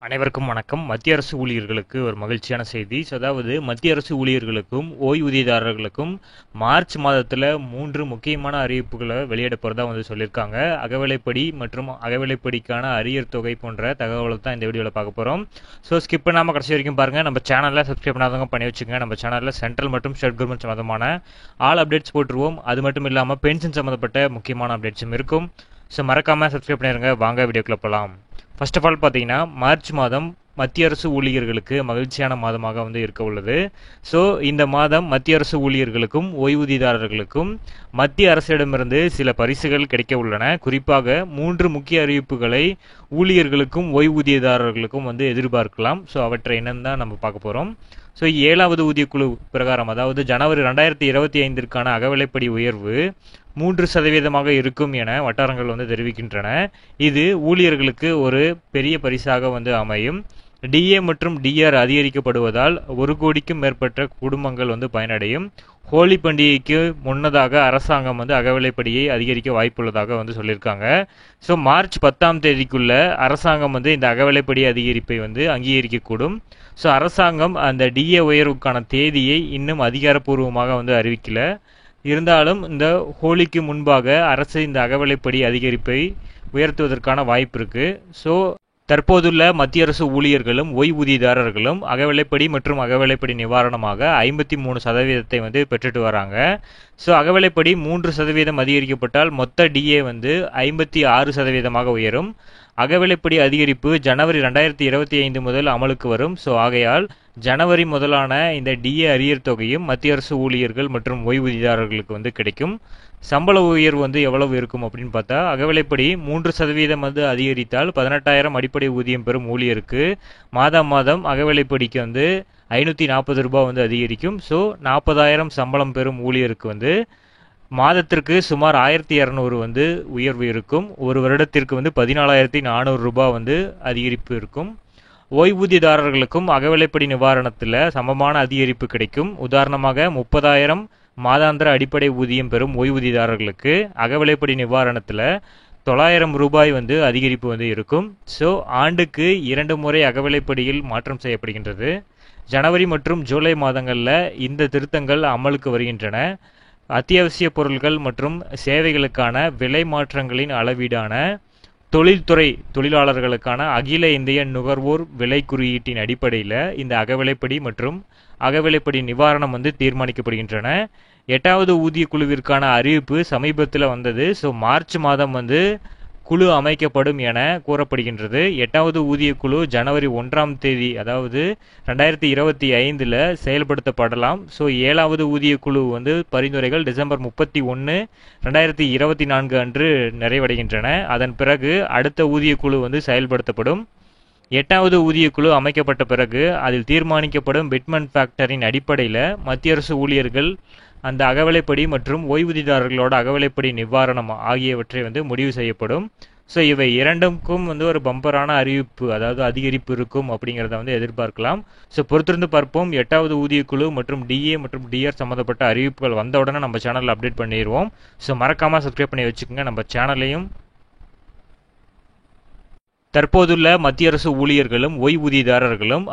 அனைவருக்கும் வணக்கம். மத்திய அரசு ஊழியர்களுக்கு ஒரு மகிழ்ச்சியான செய்தி. அதாவது மத்திய அரசு ஊழியர்களுக்கும் ஓய்வூதியதாரர்களுக்கும் மார்ச் மாதத்தில் 3 முக்கியமான அறிவிப்புகளை வெளியிட போகிறதா சொல்லியிருக்காங்க. அகவிலைப்படி மற்றும் அகவிலைப்படிக்கான அரியர் தொகை போன்ற தகவலை தான் இந்த வீடியோவில் பார்க்க போகிறோம். ஸோ ஸ்கிப் பண்ணாமல் கடைசி வரைக்கும் பாருங்கள். நம்ம சேனலில் சப்ஸ்கிரைப் பண்ணாதவங்க பண்ணி வச்சுங்க. நம்ம சேனலில் சென்ட்ரல் மற்றும் ஸ்டேட் கவர்மெண்ட் சம்மந்தமான ஆல் அப்டேட்ஸ் போட்டுருவோம். அது மட்டும் இல்லாமல் பென்ஷன் சம்மந்தப்பட்ட முக்கியமான அப்டேட்ஸும் இருக்கும். ஸோ மறக்காமல் சப்ஸ்கிரைப் பண்ணிடுங்க. வாங்க வீடியோக்குள்ள போகலாம். ஃபர்ஸ்ட் ஆஃப் ஆல் பார்த்தீங்கன்னா மார்ச் மாதம் மத்திய அரசு ஊழியர்களுக்கு மகிழ்ச்சியான மாதமாக இருக்க உள்ளது. ஸோ இந்த மாதம் மத்திய அரசு ஊழியர்களுக்கும் ஓய்வூதியதாரர்களுக்கும் மத்திய அரசிடமிருந்து சில பரிசுகள் கிடைக்க உள்ளன. குறிப்பாக 3 முக்கிய அறிவிப்புகளை ஊழியர்களுக்கும் ஓய்வூதியதாரர்களுக்கும் எதிர்பார்க்கலாம். ஸோ அவற்றை என்னன்னு தான் நம்ம பார்க்க போகிறோம். ஸோ 7வது ஊதியக்குழு பிரகாரம், அதாவது ஜனவரி 2025ற்கான அகவிலைப்படி உயர்வு 3% இருக்கும் என வட்டாரங்கள் தெரிவிக்கின்றன. இது ஊழியர்களுக்கு ஒரு பெரிய பரிசாக அமையும். டிஏ மற்றும் டிஆர் அதிகரிக்கப்படுவதால் 1 கோடிக்கும் மேற்பட்ட குடும்பங்கள் பயனடையும். ஹோலி பண்டிகைக்கு முன்னதாக அரசாங்கம் அகவிலைப்படியை அதிகரிக்க வாய்ப்புள்ளதாக சொல்லியிருக்காங்க. ஸோ மார்ச் 10ஆம் தேதிக்குள்ள அரசாங்கம் இந்த அகவிலைப்படி அதிகரிப்பை அங்கீகரிக்கக்கூடும். ஸோ அரசாங்கம் அந்த டிஏ உயர்வுக்கான தேதியை இன்னும் அதிகாரப்பூர்வமாக அறிவிக்கல. இருந்தாலும் இந்த ஹோலிக்கு முன்பாக அரசு இந்த அகவிலைப்படி அதிகரிப்பை உயர்த்துவதற்கான வாய்ப்பு இருக்கு. ஸோ தற்போதுள்ள மத்திய அரசு ஊழியர்களும் ஓய்வூதியதாரர்களும் அகவிலைப்படி மற்றும் அகவிலைப்படி நிவாரணமாக 53% பெற்றுட்டு வராங்க. ஸோ அகவிலைப்படி 3% அதிகரிக்கப்பட்டால் மொத்த டிஏ 56% உயரும். அகவிலைப்படி அதிகரிப்பு ஜனவரி 2025 முதல் அமலுக்கு வரும். ஸோ ஆகையால் ஜனவரி முதலான இந்த டிஏ அரியர் தொகையும் மத்திய அரசு ஊழியர்கள் மற்றும் ஓய்வூதியதாரர்களுக்கு கிடைக்கும். சம்பள உயர்வு எவ்வளவு இருக்கும் அப்படின்னு பார்த்தா, அகவிலைப்படி 3% அதிகரித்தால் 18,000 அடிப்படை ஊதியம் பெறும் ஊழியருக்கு மாதம் அகவிலைப்படிக்கு 540 ரூபாய் அதிகரிக்கும். ஸோ 40,000 சம்பளம் பெறும் ஊழியருக்கு மாதத்திற்கு சுமார் 1,200 உயர்வு இருக்கும். ஒரு வருடத்திற்கு 14,400 ரூபாய் அதிகரிப்பு இருக்கும். ஓய்வூதியதாரர்களுக்கும் அகவிலைப்படி நிவாரணத்தில் சமமான அதிகரிப்பு கிடைக்கும். உதாரணமாக 30,000 மாதாந்திர அடிப்படை ஊதியம் பெறும் ஓய்வூதியதாரர்களுக்கு அகவிலைப்படி நிவாரணத்தில் 900 ரூபாய் அதிகரிப்பு இருக்கும். ஸோ ஆண்டுக்கு 2 முறை அகவிலைப்படியில் மாற்றம் செய்யப்படுகின்றது. ஜனவரி மற்றும் ஜூலை மாதங்களில் இந்த திருத்தங்கள் அமலுக்கு வருகின்றன. அத்தியாவசிய பொருட்கள் மற்றும் சேவைகளுக்கான விலை மாற்றங்களின் அளவீடான தொழில்துறை தொழிலாளர்களுக்கான அகில இந்திய நுகர்வோர் விலை குறியீட்டின் அடிப்படையில் இந்த அகவிலைப்படி மற்றும் அகவிலைப்படி நிவாரணம் தீர்மானிக்கப்படுகின்றன. 8வது ஊதிய குழுவிற்கான அறிவிப்பு சமீபத்தில் வந்தது. ஸோ மார்ச் மாதம் குழு அமைக்கப்படும் என கூறப்படுகின்றது. 8வது ஊதிய குழு ஜனவரி 1ஆம் தேதி, அதாவது 2025 செயல்படுத்தப்படலாம். ஸோ 7வது ஊதிய குழு பரிந்துரைகள் டிசம்பர் 31, 2024 அன்று நிறைவடைகின்றன. அதன் பிறகு அடுத்த ஊதிய குழு செயல்படுத்தப்படும். 8வது ஊதிய குழு அமைக்கப்பட்ட பிறகு அதில் தீர்மானிக்கப்படும் பிட்மன் ஃபேக்டரின் அடிப்படையில் மத்திய அரசு ஊழியர்கள் அந்த அகவிலைப்படி மற்றும் ஓய்வூதியதாரர்களோட அகவிலைப்படி நிவாரணம் ஆகியவற்றை முடிவு செய்யப்படும். ஸோ இவை இரண்டுக்கும் ஒரு பம்பரான அறிவிப்பு, அதாவது அதிகரிப்பு இருக்கும் அப்படிங்கிறத எதிர்பார்க்கலாம். ஸோ பொறுத்திருந்து பார்ப்போம். 8வது ஊதிய குழு மற்றும் டிஏ மற்றும் டிஆர் சம்மந்தப்பட்ட அறிவிப்புகள் வந்த உடனே நம்ம சேனலில் அப்டேட் பண்ணிடுவோம். ஸோ மறக்காமல் சப்ஸ்கிரைப் பண்ணி வச்சுக்கோங்க. நம்ம சேனலையும் தற்போதுள்ள மத்திய அரசு ஊழியர்களும் ஓய்வூதியதாரர்களும்